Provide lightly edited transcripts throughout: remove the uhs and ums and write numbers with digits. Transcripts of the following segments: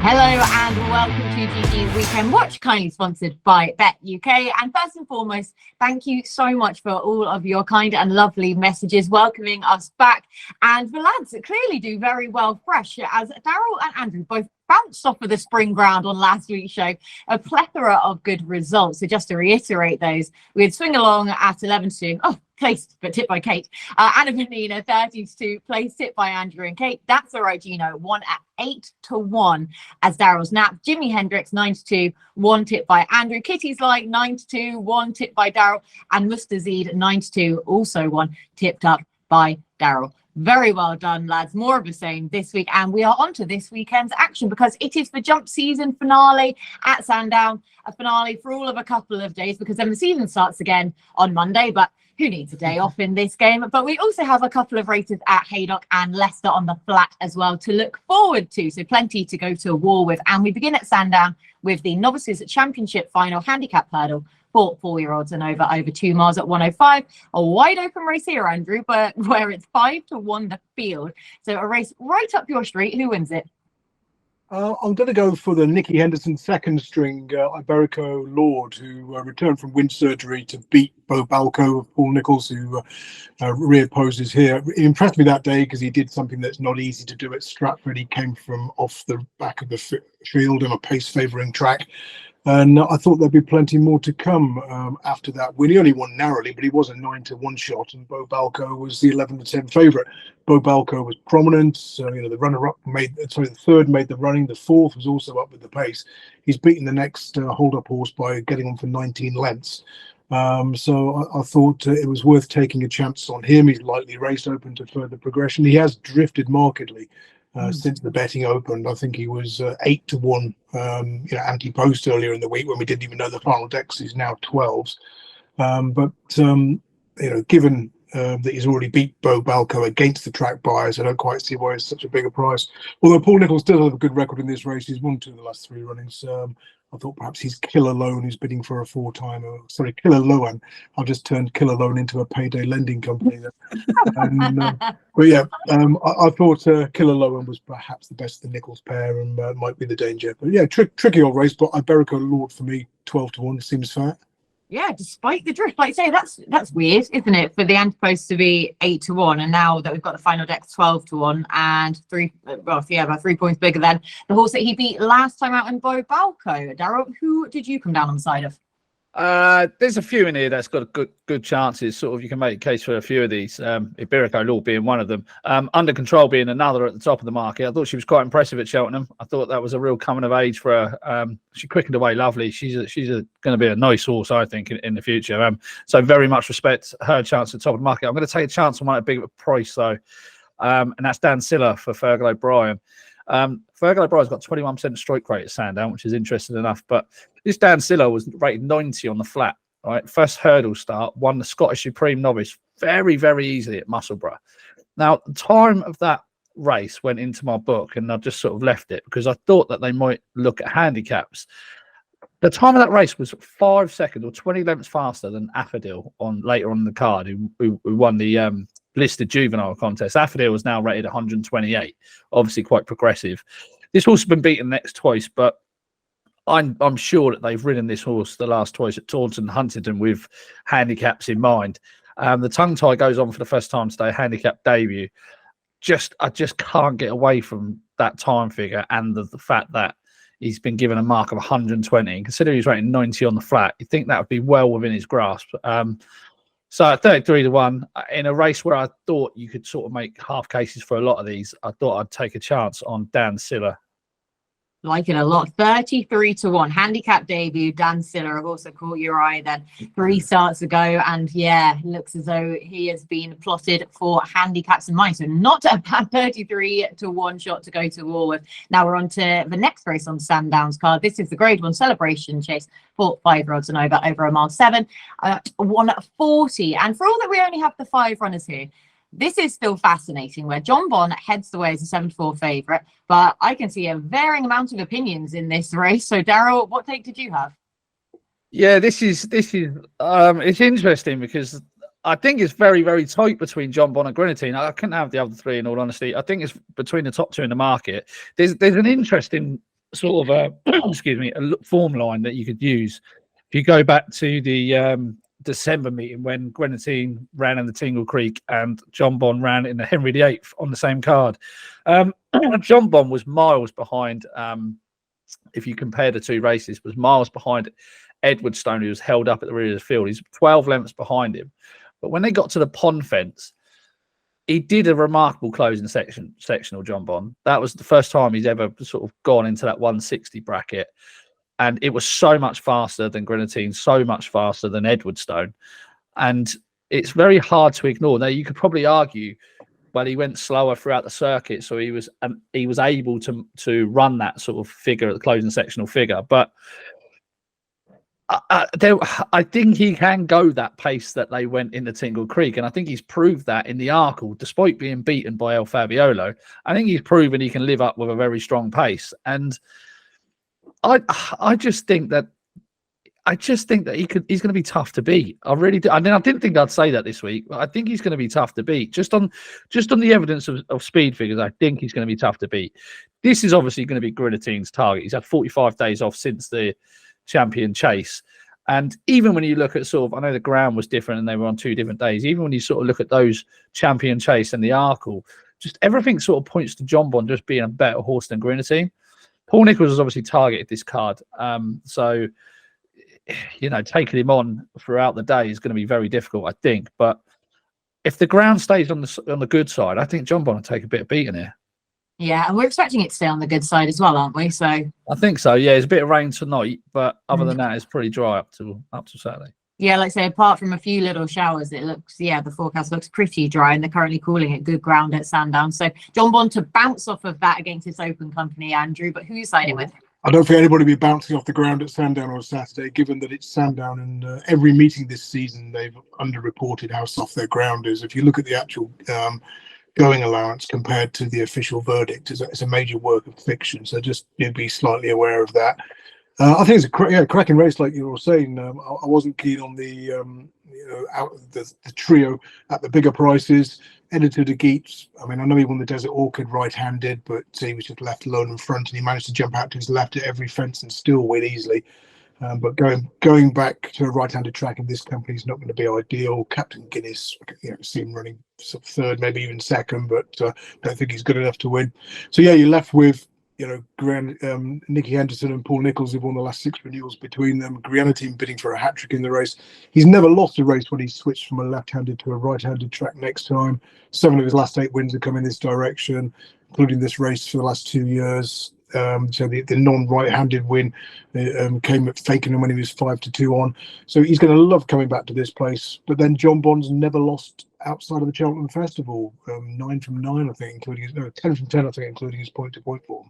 Hello and welcome to GG's Weekend Watch, kindly sponsored by Bet.UK. And first and foremost, thank you so much for all of your kind and lovely messages welcoming us back. And the lads clearly do very well fresh, as Daryl and Andrew both bounced off of the spring ground on last week's show. A plethora of good results. So just to reiterate those, we'd swing along at 11-2. Oh, placed but tipped by Kate. Anna Vanina 30-2, placed tipped by Andrew and Kate. That's all right, Gino. Won at 8-1 as Daryl's nap. Jimi Hendrix 9-2, one tipped by Andrew. Kitty's like 9-2, one tipped by Daryl. And Mustazid 9-2, also one tipped up by Daryl. Very well done, lads. More of the same this week. And we are on to this weekend's action because it is the jump season finale at Sandown. A finale for all of a couple of days because then the season starts again on Monday. But who needs a day off in this game? But we also have a couple of races at Haydock and Leicester on the flat as well to look forward to. So plenty to go to war with. And we begin at Sandown with the Novices Championship final handicap hurdle for 4-year-olds and over 2 miles at 105. A wide open race here, Andrew, but where it's 5-1 the field. So a race right up your street. Who wins it? I'm going to go for the Nicky Henderson second string, Iberico Lord, who returned from wind surgery to beat Bo Balco of Paul Nicholls, who reopposes here. He impressed me that day because he did something that's not easy to do at Stratford. He came from off the back of the field on a pace favouring track. And I thought there'd be plenty more to come after that win. He only won narrowly, but he was a 9-1 shot, and Bo Balco was the 11-10 favourite. Bo Balco was prominent. So, the runner-up the third made the running. The fourth was also up with the pace. He's beaten the next hold-up horse by getting on for 19 lengths. So I thought it was worth taking a chance on him. He's lightly raced, open to further progression. He has drifted markedly. Since the betting opened. I think he was 8-1, anti-post earlier in the week when we didn't even know the final decks. He's now 12s. Given that he's already beat Bo Balco against the track buyers, I don't quite see why it's such a bigger price. Although Paul Nicholls still has a good record in this race. He's won 2 of the last 3 runnings. I thought perhaps he's Killer Loan, who's bidding for a 4-timer. Sorry, Killer Loan. I've just turned Killer Loan into a payday lending company. I thought Killer Loan was perhaps the best of the Nicholls pair and might be the danger. But yeah, tricky old race. But Iberico Lord for me, 12-1 seems fair. Yeah, despite the drift, like I say, that's weird, isn't it? For the antipost to be 8-1, and now that we've got the final deck 12-1 and about 3 points bigger than the horse that he beat last time out in Bo Balco. Daryl, who did you come down on the side of? There's a few in here that's got good chances. Sort of, you can make a case for a few of these. Iberico Law being one of them. Under Control being another at the top of the market. I thought she was quite impressive at Cheltenham. I thought that was a real coming of age for her. She quickened away lovely. She's going to be a nice horse, I think, in the future. So very much respect her chance at the top of the market. I'm going to take a chance on one at a big price though, and that's Dancila for Fergal O'Brien. Fergal O'Brien's got 21% strike rate at Sandown, which is interesting enough. But this Dancila was rated 90 on the flat. Right, first hurdle start, won the Scottish Supreme Novice very, very easily at Musselburgh. Now, the time of that race went into my book, and I just sort of left it because I thought that they might look at handicaps. The time of that race was 5 seconds or 20 lengths faster than Affadil later on in the card, who won the listed juvenile contest. Affadil was now rated 128, obviously quite progressive. This horse has been beaten next twice, but I'm sure that they've ridden this horse the last twice at Taunton and Huntingdon with handicaps in mind. The tongue tie goes on for the first time today, handicap debut. I just can't get away from that time figure and the fact that he's been given a mark of 120. And considering he's rated 90 on the flat, you'd think that would be well within his grasp. So at 33-1, in a race where I thought you could sort of make half cases for a lot of these, I thought I'd take a chance on Dancila. Like it a lot. 33-1 handicap debut. Dancila have also caught your eye then 3 starts ago, and yeah, looks as though he has been plotted for handicaps in mind. So not a bad 33-1 shot to go to war with. Now we're on to the next race on Sandown's card. This is the Grade 1 Celebration Chase for 5-year-olds and over a mile 7, 140. And for all that we only have the 5 runners here, this is still fascinating, where Jonbon heads the way as a 7-4 favourite, but I can see a varying amount of opinions in this race. So, Daryl, what take did you have? Yeah, this is it's interesting because I think it's very, very tight between Jonbon and Grenadine. I couldn't have the other 3 in all honesty. I think it's between the top 2 in the market. There's an interesting sort of a excuse me, form line that you could use. If you go back to the December meeting when Grenadine ran in the Tingle Creek and Jonbon ran in the Henry VIII on the same card, Jonbon was miles behind. If you compare the two races, was miles behind Edwardstone, who was held up at the rear of the field. He's 12 lengths behind him. But when they got to the pond fence, he did a remarkable closing sectional, Jonbon. That was the first time he's ever sort of gone into that 160 bracket. And it was so much faster than Grenadine, so much faster than Edwardstone. And it's very hard to ignore. Now, you could probably argue, well, he went slower throughout the circuit, so he was able to run that sort of figure, the closing sectional figure. But I think he can go that pace that they went in the Tingle Creek, and I think he's proved that in the Arkle, despite being beaten by El Fabiolo. I think he's proven he can live up with a very strong pace, and I just think that he's going to be tough to beat. I really do. I mean, I didn't think I'd say that this week, but I think he's going to be tough to beat. Just on the evidence of speed figures, I think he's going to be tough to beat. This is obviously going to be Grenadine's target. He's had 45 days off since the Champion Chase. And even when you look at sort of, I know the ground was different and they were on 2 different days. Even when you sort of look at those Champion Chase and the Arkle, just everything sort of points to Jonbon just being a better horse than Grenadine. Paul Nicholls has obviously targeted this card. So, you know, taking him on throughout the day is going to be very difficult, I think. But if the ground stays on the good side, I think Jonbon will take a bit of beating here. Yeah, and we're expecting it to stay on the good side as well, aren't we? So I think so. Yeah, there's a bit of rain tonight, but other than that, it's pretty dry up to Saturday. Yeah, like I say, apart from a few little showers, it looks, the forecast looks pretty dry, and they're currently calling it good ground at Sandown. So Jonbon to bounce off of that against this open company, Andrew. But who are you siding with? I don't think anybody will be bouncing off the ground at Sandown on Saturday, given that it's Sandown, and every meeting this season they've underreported how soft their ground is. If you look at the actual going allowance compared to the official verdict, it's a major work of fiction. So just be slightly aware of that. I think it's a cracking race, like you were saying. I wasn't keen on the trio at the bigger prices. Editor de Geets, I mean, I know he won the Desert Orchid right-handed, but he was just left alone in front, and he managed to jump out to his left at every fence and still win easily. But going back to a right-handed track in this company is not going to be ideal. Captain Guinness, see him running sort of third, maybe even second, but don't think he's good enough to win. So yeah, you're left with Nicky Henderson and Paul Nicholls have won the last 6 renewals between them. Grenadine bidding for a hat-trick in the race. He's never lost a race when he's switched from a left-handed to a right-handed track next time. 7 of his last 8 wins have come in this direction, including this race for the last 2 years. So the non-right-handed win came at Fakenham when he was 5-2 on. So he's going to love coming back to this place. But then Jonbon's never lost outside of the Cheltenham Festival. 9 from 9, I think, including his 10 from 10, I think, including his point-to-point form.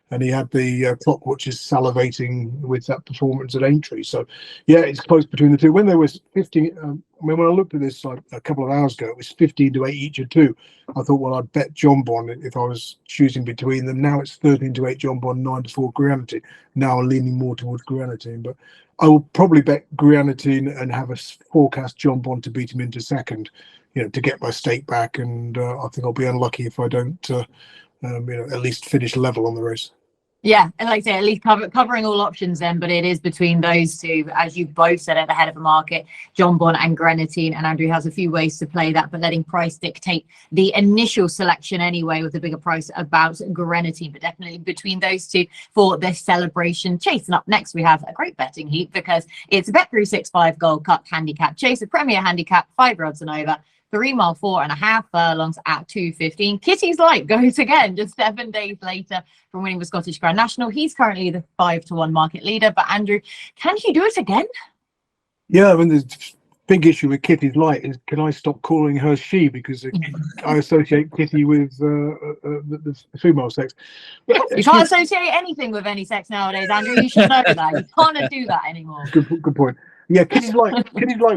And he had the clock watchers salivating with that performance at Aintree. So, yeah, it's close between the two. When there was 15, when I looked at this like a couple of hours ago, it was 15-8 each of 2. I thought, well, I'd bet Jonbon if I was choosing between them. Now it's 13-8 Jonbon, 9-4 Grenadine. Now I'm leaning more towards Grenadine, but I will probably bet Grenadine and have a forecast Jonbon to beat him into second, to get my stake back. And I think I'll be unlucky if I don't, at least finish level on the race. Yeah, and like I say, at least covering all options then, but it is between those two, as you both said, at the head of the market, Jonbon and Grenadine. And Andrew has a few ways to play that, but letting price dictate the initial selection anyway, with the bigger price about Grenadine, but definitely between those two for this celebration chase. And up next, we have a great betting heat because it's a Bet365 Gold Cup handicap chase, a Premier handicap, 5 odds and over. 3 mile 4.5 furlongs at 2.15. Kitty's Light goes again just 7 days later from winning the Scottish Grand National. He's currently the 5-1 market leader. But Andrew, can he do it again? Yeah, I mean, the big issue with Kitty's Light is, can I stop calling her she, because I associate Kitty with the female sex. You can't associate anything with any sex nowadays, Andrew. You should know that. You can't do that anymore. Good point. Yeah, Kitty's Light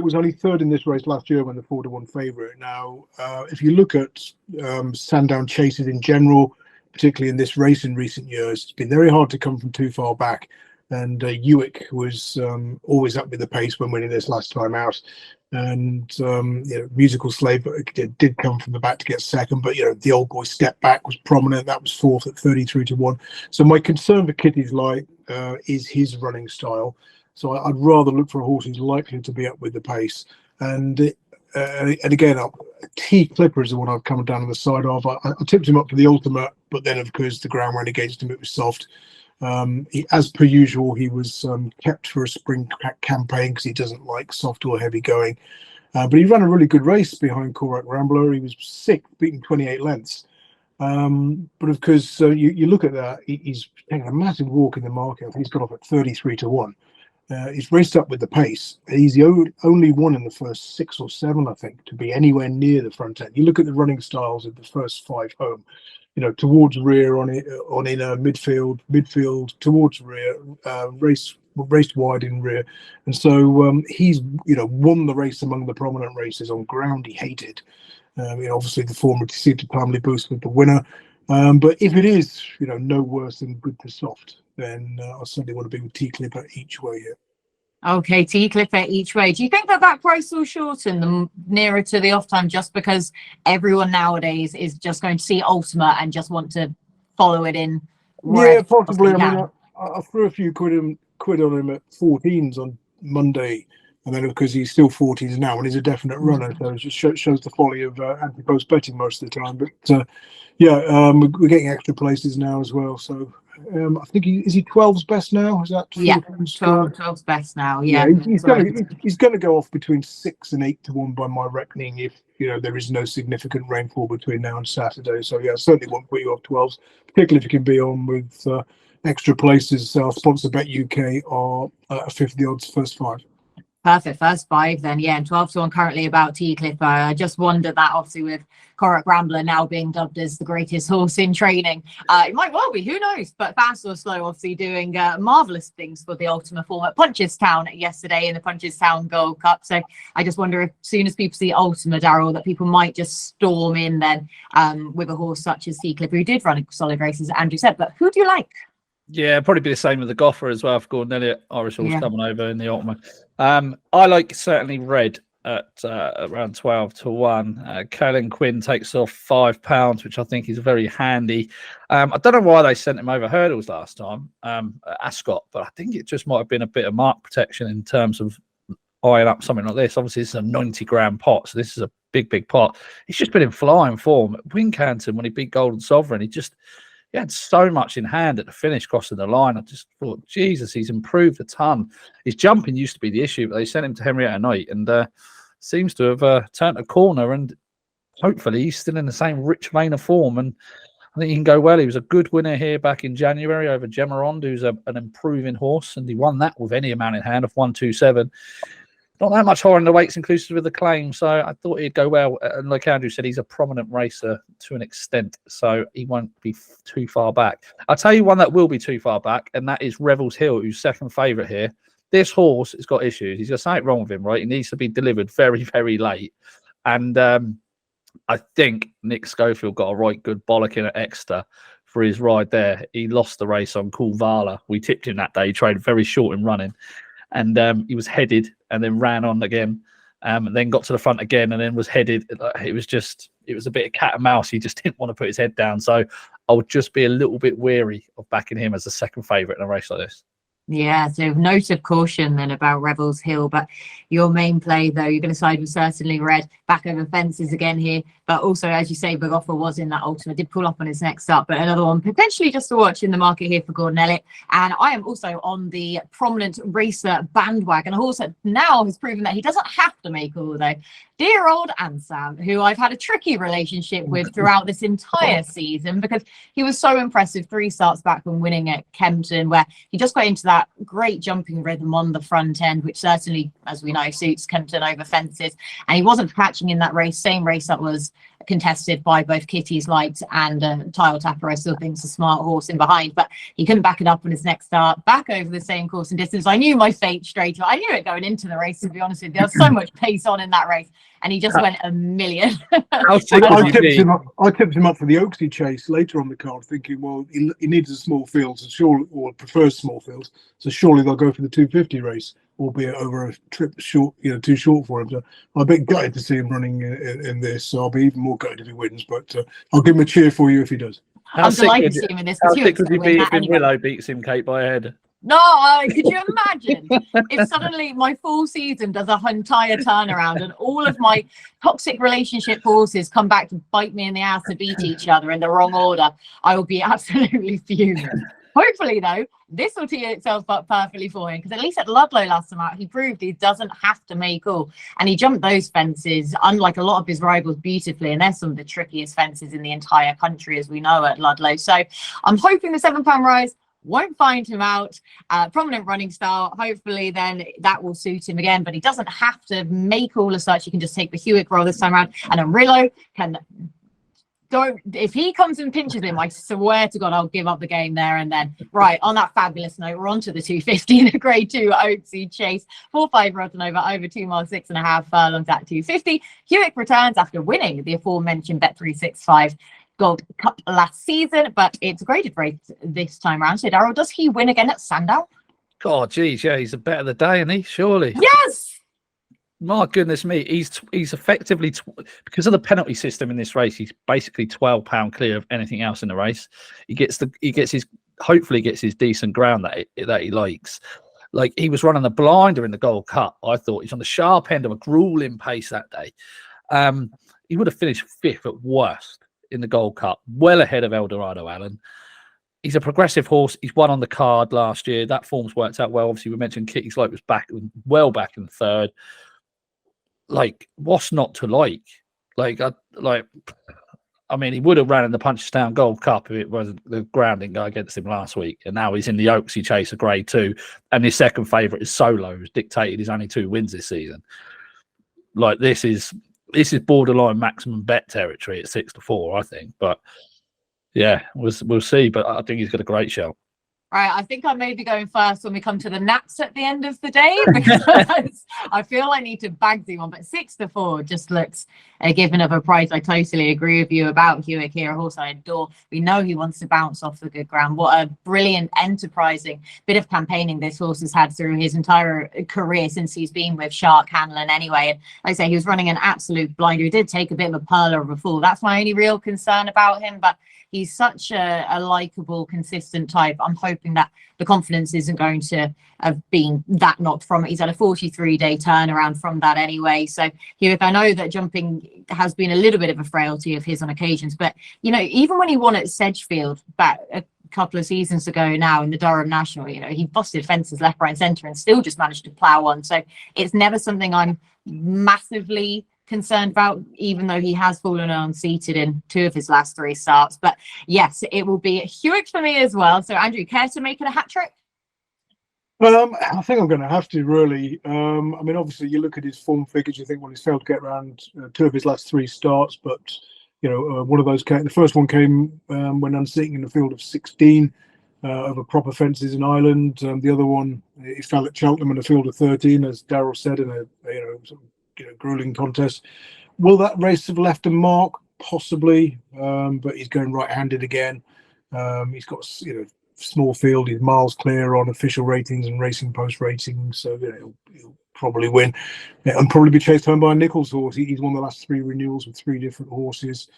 was only 3rd in this race last year when the 4-1 favourite. Now, if you look at Sandown chases in general, particularly in this race in recent years, it's been very hard to come from too far back. and Hewick was always up with the pace when winning this last time out. And Musical Slave did come from the back to get second, but the Old Boy Step Back was prominent. That was fourth at 33-1. So my concern for Kitty's Light is his running style. So I'd rather look for a horse who's likely to be up with the pace. And again, T Clipper is the one I've come down on the side of. I tipped him up for the ultimate, but then of course the ground went against him. It was soft. As per usual, he was kept for a spring campaign because he doesn't like soft or heavy going. But he ran a really good race behind Korak Rambler. He was sixth, beating 28 lengths. But of course, you look at that, he's taken a massive walk in the market. He's got off at 33-1. He's raced up with the pace. He's the only one in the first 6 or 7, I think, to be anywhere near the front end. You look at the running styles of the first 5 home. Towards rear on inner, midfield towards rear, raced wide in rear, and so he's won the race among the prominent races on ground he hated. Obviously the form received a timely boost with the winner, but if it is no worse than good to soft, then I certainly want to be with T Clipper each way here. Okay, T Clipper each way. Do you think that price will shorten them nearer to the off time just because everyone nowadays is just going to see Ultimate and just want to follow it in? Yeah, possibly. I mean, I threw a few quid on him at 14s on Monday, and then because he's still 14s now and he's a definite runner, so it just shows the folly of anti-post betting most of the time. But we're getting extra places now as well, so. I think is he 12's best now? Is that 12's best now? Yeah, he's going to go off between 6 and 8-1 by my reckoning if there is no significant rainfall between now and Saturday. So I certainly won't put you off 12s, particularly if you can be on with extra places. Sponsor Bet UK are a 50 odds first 5. Perfect, first 5 then, and 12-1 currently about T Clipper. I just wondered that obviously with Korak Rambler now being dubbed as the greatest horse in training, it might well be, who knows, but Fast or Slow obviously doing marvellous things for the ultimate form at Punchestown yesterday in the Punchestown Gold Cup. So I just wonder if as soon as people see Ultimate, Daryl, that people might just storm in then with a horse such as T Clipper, who did run solid races, as Andrew said. But who do you like? Yeah, probably be the same with the Goffer as well. For Gordon Elliott, Irish horse coming over in the ultimate. I like certainly Red at around 12-1. Caelan Quinn takes off £5, which I think is very handy. I don't know why they sent him over hurdles last time at Ascot, but I think it just might have been a bit of mark protection in terms of eyeing up something like this. Obviously, this is a 90-gram pot, so this is a big pot. He's just been in flying form. At Wincanton, when he beat Golden Sovereign, he had so much in hand at the finish crossing the line. I just thought, Jesus, he's improved a ton. His jumping used to be the issue, but they sent him to Henrietta Knight and seems to have turned a corner, and hopefully he's still in the same rich vein of form, and I think he can go well. He was a good winner here back in January over Gemarond, who's an improving horse, and he won that with any amount in hand of 127. Not that much higher in the weights inclusive of the claim, so I thought he'd go well. And like Andrew said, he's a prominent racer to an extent, so he won't be too far back. I'll tell you one that will be too far back, and that is Revels Hill, who's second favourite here. This horse has got issues. He's got something wrong with him, right? He needs to be delivered very, very late. And I think Nick Schofield got a right good bollocking at Exeter for his ride there. He lost the race on Coolvala. We tipped him that day. He trained very short in running. And he was headed and then ran on again, and then got to the front again and then was headed. It was a bit of cat and mouse. He just didn't want to put his head down. So I would just be a little bit wary of backing him as a second favourite in a race like this. Yeah, so note of caution then about Revels Hill, but your main play though, you're going to side with certainly Red, back over fences again here, but also as you say, Bogoffer was in that ultimate, did pull up on his next up, but another one potentially just to watch in the market here for Gordon Elliott. And I am also on the prominent racer bandwagon, a horse that now has proven that he doesn't have to make all though. Dear old Annsam, who I've had a tricky relationship with throughout this entire season because he was so impressive 3 starts back when winning at Kempton, where he just got into that great jumping rhythm on the front end, which certainly, as we know, suits Kempton over fences. And he wasn't catching in that race, same race that was contested by both Kitty's Light and Tile Tapper. I still think it's a smart horse in behind, but he couldn't back it up on his next start, back over the same course and distance. I knew my fate straight away. I knew it going into the race, to be honest with you. There was so much pace on in that race, and he just went a million. How sick I would you tipped be? him up. I tipped him up for the Oaksey chase later on the card, thinking, well, he needs a small field, so surely, or prefers small fields, so surely they'll go for the 250 race, albeit over a trip short, too short for him. So I'm a bit gutted to see him running in this. So I'll be even more gutted if he wins. But I'll give him a cheer for you if he does. I'm delighted to see him in this. How because sick would you Hewick's gonna win be that if anyway. Willow beats him, Kate, by a head? No, could you imagine if suddenly my full season does a entire turnaround and all of my toxic relationship horses come back to bite me in the ass to beat each other in the wrong order? I will be absolutely fuming. Hopefully, though, this will tee itself up perfectly for him, because at least at Ludlow last time out, he proved he doesn't have to make all. And he jumped those fences, unlike a lot of his rivals, beautifully. And they're some of the trickiest fences in the entire country, as we know, at Ludlow. So I'm hoping the £7 rise won't find him out. Prominent running style. Hopefully, then that will suit him again. But he doesn't have to make all as such. He can just take the Hewick roll this time around. And Arillo can... if he comes and pinches him, I swear to God, I'll give up the game there and then. Right, on that fabulous note, we're on to the 250, the grade 2 Oaksey chase. 4-5 Rodden over 2 miles, 6.5 furlongs at 250. Hewick returns after winning the aforementioned Bet365 Gold Cup last season, but it's a graded race this time around. So, Daryl, does he win again at Sandown? God, geez, yeah, he's a bet of the day, isn't he? Surely. Yes! My goodness me, he's effectively because of the penalty system in this race. He's basically £12 clear of anything else in the race. Hopefully gets his decent ground that he likes. Like, he was running the blinder in the Gold Cup. I thought he's on the sharp end of a grueling pace that day. He would have finished 5th at worst in the Gold Cup, well ahead of Eldorado Allen. He's a progressive horse. He's won on the card last year. That form's worked out well. Obviously, we mentioned Kitty's Light was well back in third. Like, what's not to like? I mean, he would have ran in the Punchestown Gold Cup if it wasn't the ground didn't go against him last week. And now he's in the Oaksey chase, a grade 2. And his second favourite is Solo, who's dictated his only 2 wins this season. Like, this is borderline maximum bet territory at 6-4, I think. But yeah, we'll see. But I think he's got a great show. Right, I think I may be going first when we come to the naps at the end of the day, because I feel I need to Bagsy one, but 6-4 just looks a given of a price. I totally agree with you about Hewick here, a horse I adore. We know he wants to bounce off the good ground. What a brilliant, enterprising bit of campaigning this horse has had through his entire career since he's been with Shark Hanlon anyway. And like I say, he was running an absolute blinder. He did take a bit of a pearler of a fall. That's my only real concern about him, but he's such a likable, consistent type. I'm hoping that the confidence isn't going to have been that knocked from it. He's had a 43-day turnaround from that anyway. So, Hewick, I know that jumping has been a little bit of a frailty of his on occasions, but, even when he won at Sedgefield back a couple of seasons ago now in the Durham National, he busted fences left, right, and centre and still just managed to plough on. So it's never something I'm massively concerned about, even though he has fallen unseated in 2 of his last 3 starts. But yes, it will be Hewick for me as well. So, Andrew, care to make it a hat trick? I think I'm going to have to, really. I mean, obviously, you look at his form figures, you think, well, he's failed to get around 2 of his last 3 starts, but one of those came. The first one came when unseating in the field of 16 over proper fences in Ireland. The other one, he fell at Cheltenham in a field of 13, as Daryl said, in a grueling contest. Will that race have left a mark? Possibly, but he's going right-handed again. He's got small field. He's miles clear on official ratings and Racing Post ratings, so he'll probably win and probably be chased home by a Nichols horse. He's won the last 3 renewals with 3 different horses,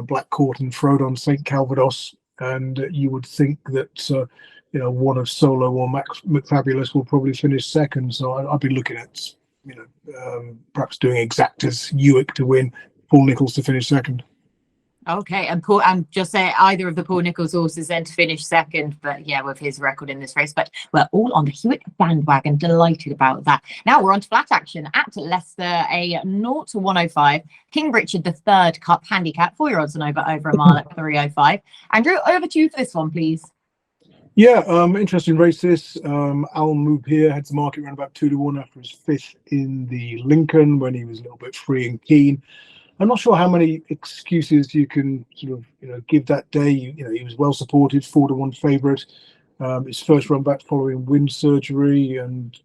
Black Court and Frodon St Calvados, and you would think that one of Solo or McFabulous will probably finish second. So I'd be looking at perhaps doing exact as Hewick to win, Paul Nichols to finish second. Okay, and just say either of the Paul Nichols horses then to finish second, but yeah, with his record in this race. But we're all on the Hewick bandwagon, delighted about that. Now we're on to flat action at Leicester, a 0-105 King Richard III Cup handicap, 4 year odds and over a mile at 305. Andrew, over to you for this one, please. Yeah, interesting race this. Al Mupir heads the market around about 2-1 after his 5th in the Lincoln when he was a little bit free and keen. I'm not sure how many excuses you can sort of give that day. He was well supported, 4-1 favourite. His first run back following wind surgery, and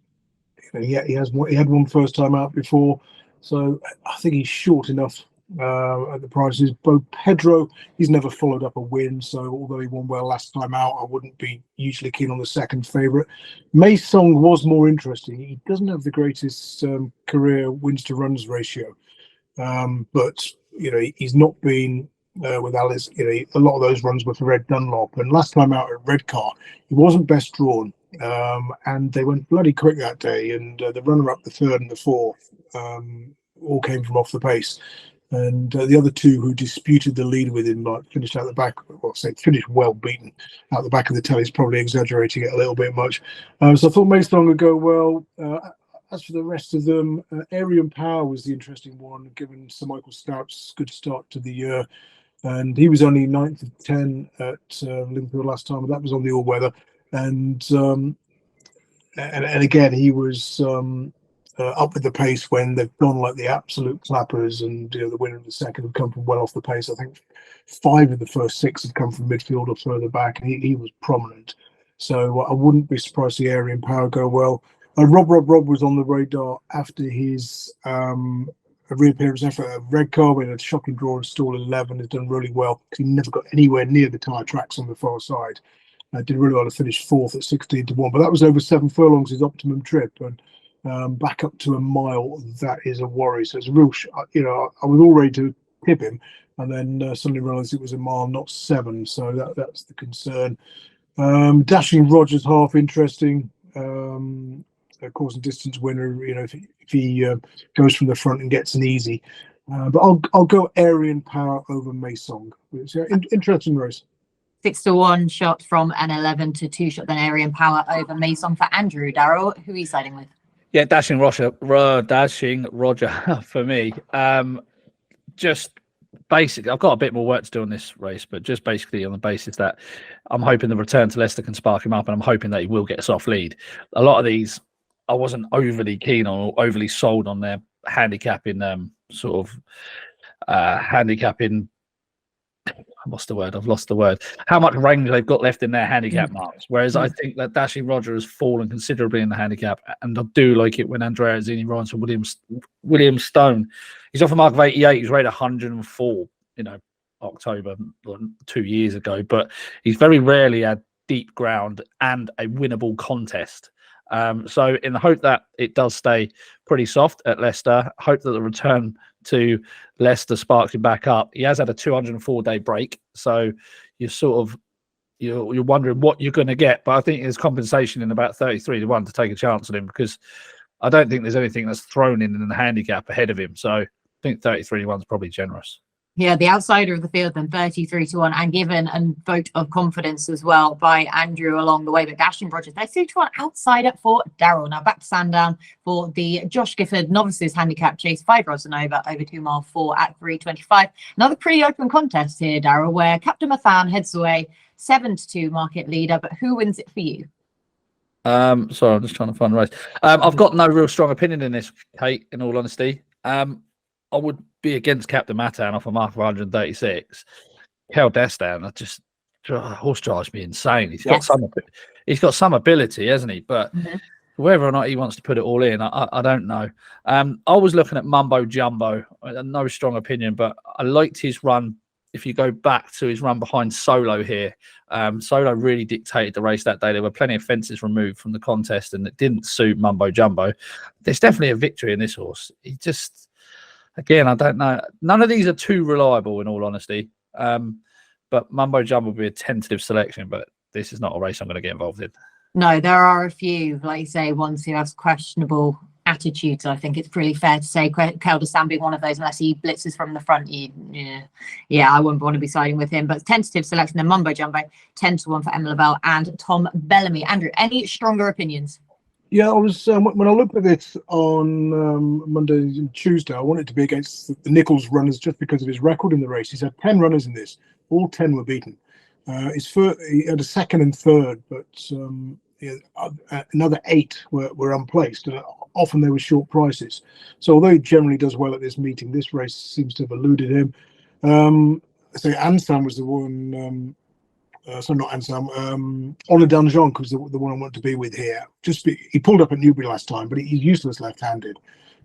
he had one first time out before, so I think he's short enough at the prices. Bo Pedro, he's never followed up a win, so although he won well last time out, I wouldn't be hugely keen on the second favourite. Mei Song was more interesting. He doesn't have the greatest career wins to runs ratio, but he's not been with Alice. A lot of those runs were for Red Dunlop, and last time out at Redcar, he wasn't best drawn. And they went bloody quick that day, and the runner-up, the third and the fourth, all came from off the pace. And the other two who disputed the lead with him finished out the back. Well, say finished well beaten out the back of the telly is probably exaggerating it a little bit much. So I thought Maidstone would go well. As for the rest of them, Arian Power was the interesting one, given Sir Michael Stout's good start to the year. And he was only 9th of 10 at Liverpool last time, and that was on the all-weather. And again, he was up with the pace when they've gone like the absolute clappers, and the winner of the second had come from well off the pace. I think 5 of the first 6 had come from midfield or further back, and he was prominent. So I wouldn't be surprised to see Arian Power go well. Rob was on the radar after his reappearance effort at Redcar. We had a shocking draw in stall 11. Has done really well because he never got anywhere near the tyre tracks on the far side. Did really well to finish 4th at 16-1, but that was over 7 furlongs, his optimum trip, and back up to a mile, that is a worry. So it's a real, I was all ready to tip him, and then suddenly realised it was a mile, not 7. So that's the concern. Dashing Rogers, half interesting. Course and distance winner. If he goes from the front and gets an easy, but I'll go Arian Power over Maisong. It's an interesting race. 6-1 shot from an 11 to 2 shot, then Arian Power over Mason for Andrew. Daryl, who are you siding with? Yeah, Dashing Roger for me. Just basically, I've got a bit more work to do on this race, but just basically on the basis that I'm hoping the return to Leicester can spark him up, and I'm hoping that he will get a soft lead. A lot of these, I wasn't overly keen on or overly sold on their handicapping, handicapping. What's the word? I've lost the word. How much range they've got left in their handicap marks. Whereas I think that Dashing Roger has fallen considerably in the handicap, and I do like it when Andrea Zini rides for William Stone. He's off a mark of 88. He's rated 104. October 2 years ago, but he's very rarely had deep ground and a winnable contest. So in the hope that it does stay pretty soft at Leicester, hope that the return to Leicester sparks him back up. He has had a 204-day break, so you're wondering what you're going to get. But I think there's compensation in about 33-1 to take a chance on him, because I don't think there's anything that's thrown in the handicap ahead of him. So I think 33-1 is probably generous. Yeah, the outsider of the field, then 33-1, and given a vote of confidence as well by Andrew along the way. But Dashing Rogers, 32-1 outsider for Daryl. Now back to Sandown for the Josh Gifford Novices Handicap Chase, 5 rods and over 2 mile 4 at 325. Another pretty open contest here, Daryl, where Captain Mathan heads away 7-2 market leader. But who wins it for you? Sorry, I'm just trying to find the race. I've got no real strong opinion in this, Kate, in all honesty. I would be against Captain Mathan off a mark of 136. Kel Destan, horse drives me insane. He's got some ability, hasn't he? But whether or not he wants to put it all in, I don't know. I was looking at Mambo Jumbo. No strong opinion, but I liked his run. If you go back to his run behind Solo here, Solo really dictated the race that day. There were plenty of fences removed from the contest, and it didn't suit Mambo Jumbo. There's definitely a victory in this horse. He just... Again, I don't know. None of these are too reliable, in all honesty. But Mambo Jumbo will be a tentative selection, but this is not a race I'm going to get involved in. No, there are a few, like you say, ones who have questionable attitudes. I think it's pretty fair to say Kel Destan being one of those, unless he blitzes from the front. I wouldn't want to be siding with him. But tentative selection, then Mambo Jumbo, 10-1 for Emma Lavelle and Tom Bellamy. Andrew, any stronger opinions? Yeah, I was when I looked at it on Monday and Tuesday, I wanted to be against the Nichols runners just because of his record in the race. He's had 10 runners in this. All 10 were beaten. He had a second and third, but another 8 were unplaced. And often they were short prices. So although he generally does well at this meeting, this race seems to have eluded him. So Annsam was the one. Sorry, not Annsam. Honor Danjonk was the one I want to be with here. He pulled up at Newbury last time, but he's useless left-handed.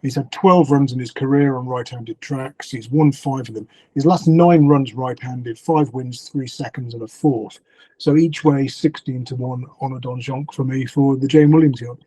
He's had 12 runs in his career on right-handed tracks. He's won 5 of them. His last 9 runs right-handed, 5 wins, 3 seconds, and a 4th. So each way 16-1 Honor Danjonk for me for the Jane Williams yacht.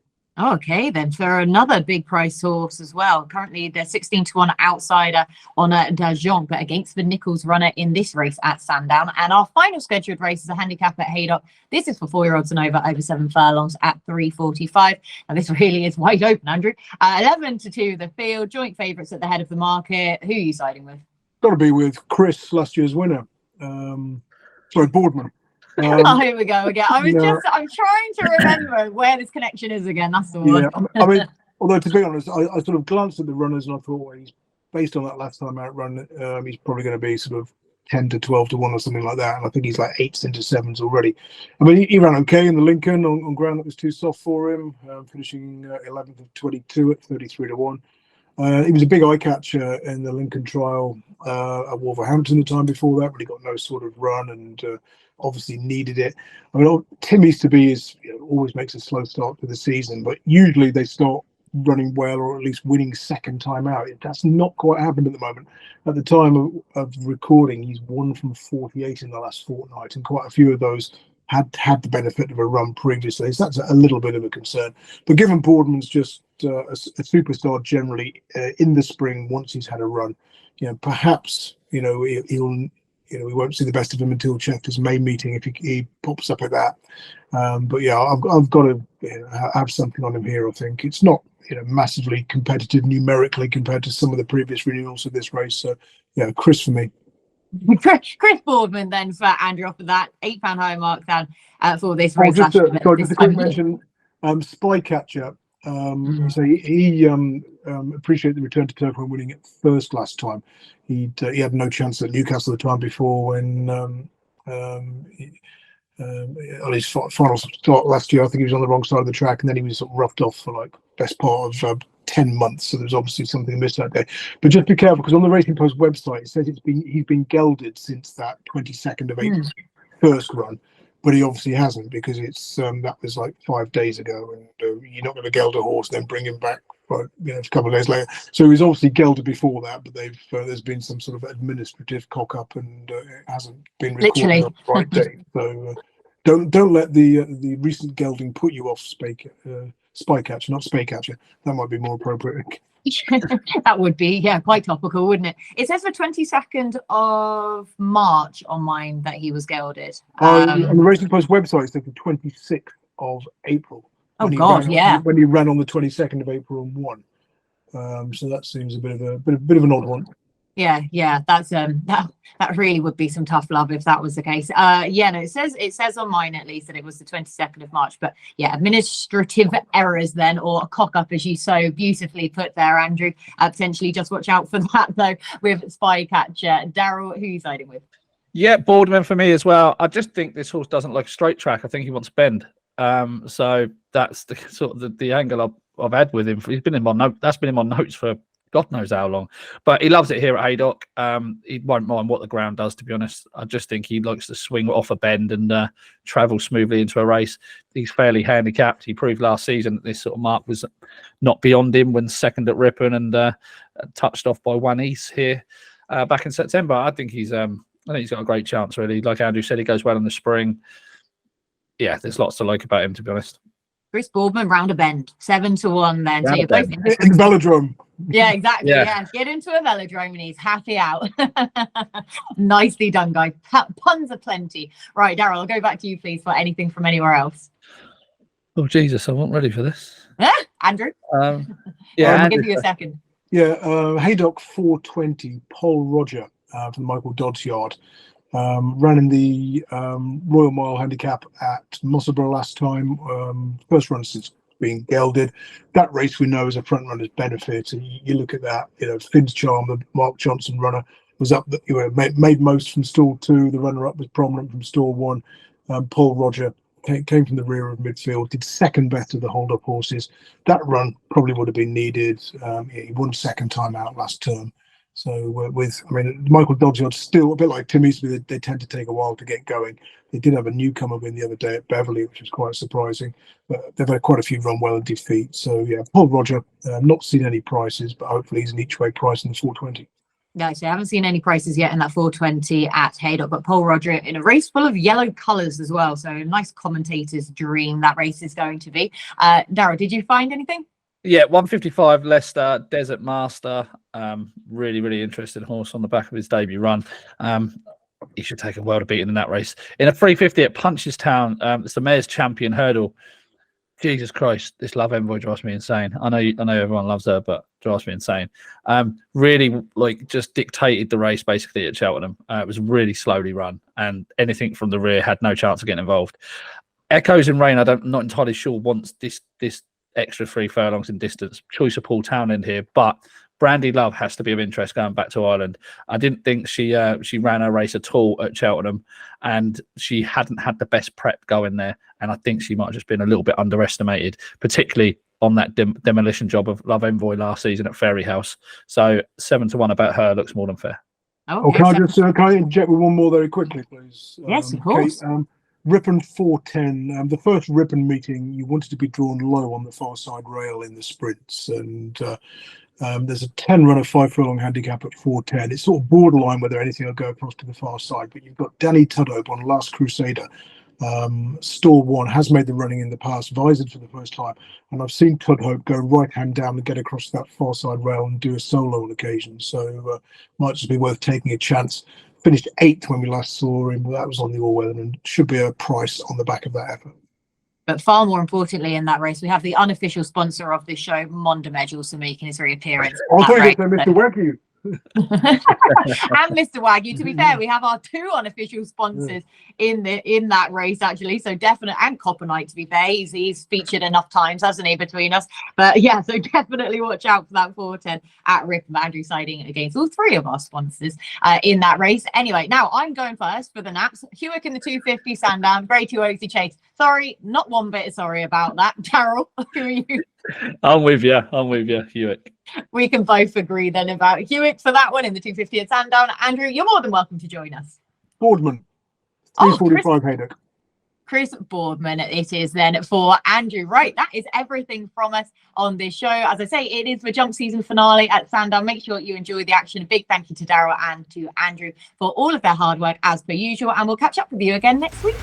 Okay, then for another big price horse as well. Currently, they're 16-1 outsider on a Dajon, but against the Nichols runner in this race at Sandown. And our final scheduled race is a handicap at Haydock. This is for 4-year-olds and over 7 furlongs at 3:45. And this really is wide open, Andrew. 11-2 the field, joint favourites at the head of the market. Who are you siding with? Got to be with Chris, last year's winner. Sorry, Boardman. Oh, here we go again. I'm trying to remember where this connection is again. That's the one. Yeah, I mean, although to be honest, I sort of glanced at the runners and I thought, well, he's based on that last time out run, he's probably going to be sort of 10-12-1 or something like that. And I think he's like 8s into 7s already. I mean, he ran okay in the Lincoln on ground that was too soft for him, finishing 11th of 22 at 33-1. He was a big eye catcher in the Lincoln trial at Wolverhampton the time before that, but he got no sort of run and obviously needed it. I mean, Tim Easterby always makes a slow start to the season, but usually they start running well or at least winning second time out. That's not quite happened at the moment. At the time of recording, he's won from 48 in the last fortnight, and quite a few of those had the benefit of a run previously. So that's a little bit of a concern. But given Boardman's just a superstar generally in the spring, once he's had a run, perhaps he'll. We won't see the best of him until Chester's May meeting if he pops up at that. But yeah, I've got to have something on him here. I think it's not massively competitive numerically compared to some of the previous renewals of this race. So yeah, Chris for me. Chris Boardman then for Andrew off of that £8 higher mark down for this race. Just a quick mention, Spycatcher. So he appreciated the return to turf when winning it first last time. He had no chance at Newcastle the time before when on his final start last year. I think he was on the wrong side of the track, and then he was sort of roughed off for like best part of 10 months. So there's obviously something missed that day. But just be careful, because on the Racing Post website it says he's been gelded since that 22nd of April first run. But he obviously hasn't, because it's that was like 5 days ago, and you're not going to geld a horse and then bring him back a couple of days later. So he was obviously gelded before that, but there's been some sort of administrative cock up, and it hasn't been recorded on the right date. So don't let the recent gelding put you off Spycatcher, not Spaycatcher. That might be more appropriate. That would be, quite topical, wouldn't it? It says the 22nd of March on mine that he was gelded. On the Racing Post website, it's the 26th of April. Oh God, when he ran on the 22nd of April and won. So that seems a bit of an odd one. Yeah, that's that really would be some tough love if that was the case. It says on mine at least that it was the 22nd of March, but yeah, administrative errors then, or a cock up, as you so beautifully put there, Andrew. Potentially just watch out for that though with Spycatcher. Daryl, who are you siding with? Yeah, Boardman for me as well. I just think this horse doesn't like a straight track. I think he wants bend. So that's the sort of the angle I've had with him. He's been in my that's been in my notes for God knows how long, but he loves it here at Haydock. He won't mind what the ground does, to be honest. I just think he likes to swing off a bend and travel smoothly into a race. He's fairly handicapped. He proved last season that this sort of mark was not beyond him when second at Ripon and touched off by One East here back in September. I think he's got a great chance, really. Like Andrew said, he goes well in the spring. Yeah, there's lots to like about him, to be honest. Chris Boardman, round a bend, 7-1 then. So you're both in the velodrome. Yeah, exactly. Yeah. Get into a velodrome and he's happy out. Nicely done, guys. Puns aplenty. Right, Daryl, I'll go back to you, please, for anything from anywhere else. Oh, Jesus, I wasn't ready for this. Andrew? I'll give you a second. Yeah, Haydock 420, Paul Roger from Michael Dodd's yard. Ran in the Royal Mile handicap at Musselburgh last time. First run since being gelded. That race we know is a front runner's benefit. And you look at that, Finn's Charm, the Mark Johnson runner, was up, made most from stall 2. The runner up was prominent from stall 1. Paul Roger came from the rear of midfield, did second better the hold-up horses. That run probably would have been needed. He won second time out last term. So Michael Dodsworth's still a bit like Tim Eastby. They tend to take a while to get going. They did have a newcomer win the other day at Beverley, which was quite surprising. But they've had quite a few run well and defeat. So yeah, Paul Roger, not seen any prices, but hopefully he's an each way price in the 420. No, so I haven't seen any prices yet in that 420 at Haydock, but Paul Roger in a race full of yellow colours as well. So nice commentator's dream that race is going to be. Daryl, did you find anything? Yeah, 155 Leicester, Desert Master. Really, really interesting horse on the back of his debut run. He should take a world of beating in that race. In a 350 at Punchestown, it's the Mayor's Champion Hurdle. Jesus Christ, this Love Envoy drives me insane. I know everyone loves her, but drives me insane. Really, just dictated the race basically at Cheltenham. It was really slowly run, and anything from the rear had no chance of getting involved. Echoes in Rain, I'm not entirely sure wants this extra 3 furlongs in distance. Choice of Paul Townend here, but Brandy Love has to be of interest going back to Ireland. I didn't think she ran her race at all at Cheltenham, and she hadn't had the best prep going there. And I think she might have just been a little bit underestimated, particularly on that demolition job of Love Envoy last season at Fairyhouse. So 7-1 about her looks more than fair. Oh, can I inject with one more very quickly, please? Yes, of course. Ripon 410. The first Ripon meeting, you wanted to be drawn low on the far side rail in the sprints, and there's a 10 runner 5 furlong handicap at 410. It's sort of borderline whether anything will go across to the far side, but you've got Danny Tudhope on Last Crusader. Stall 1 has made the running in the past, visored for the first time, and I've seen Tudhope go right hand down and get across that far side rail and do a solo on occasion, so might just be worth taking a chance. Finished 8th when we last saw him, but that was on the all-weather, and should be a price on the back of that effort. But far more importantly in that race, we have the unofficial sponsor of this show, Monda Medj, also making his reappearance. I thought you said Mr. Wagyu. And Mr. Wagyu. To be fair, we have our 2 unofficial sponsors in that race actually. So definite, and Copper Knight, to be fair, he's featured enough times, hasn't he, between us? But yeah, so definitely watch out for that 410 at Ripon. Andrew siding against all 3 of our sponsors in that race. Anyway, now I'm going first for the naps. Hewick in the 250, Sandown, Grade 2 Oaksey Chase. Sorry, not one bit sorry about that. Daryl, who are you? I'm with you, Hewick. We can both agree then about Hewick for that one in the 250 at Sandown. Andrew, you're more than welcome to join us. Boardman, 345 Haydock. Chris Boardman it is then for Andrew. Right, that is everything from us on this show. As I say, it is the jump season finale at Sandown. Make sure you enjoy the action. A big thank you to Daryl and to Andrew for all of their hard work as per usual, and we'll catch up with you again next week.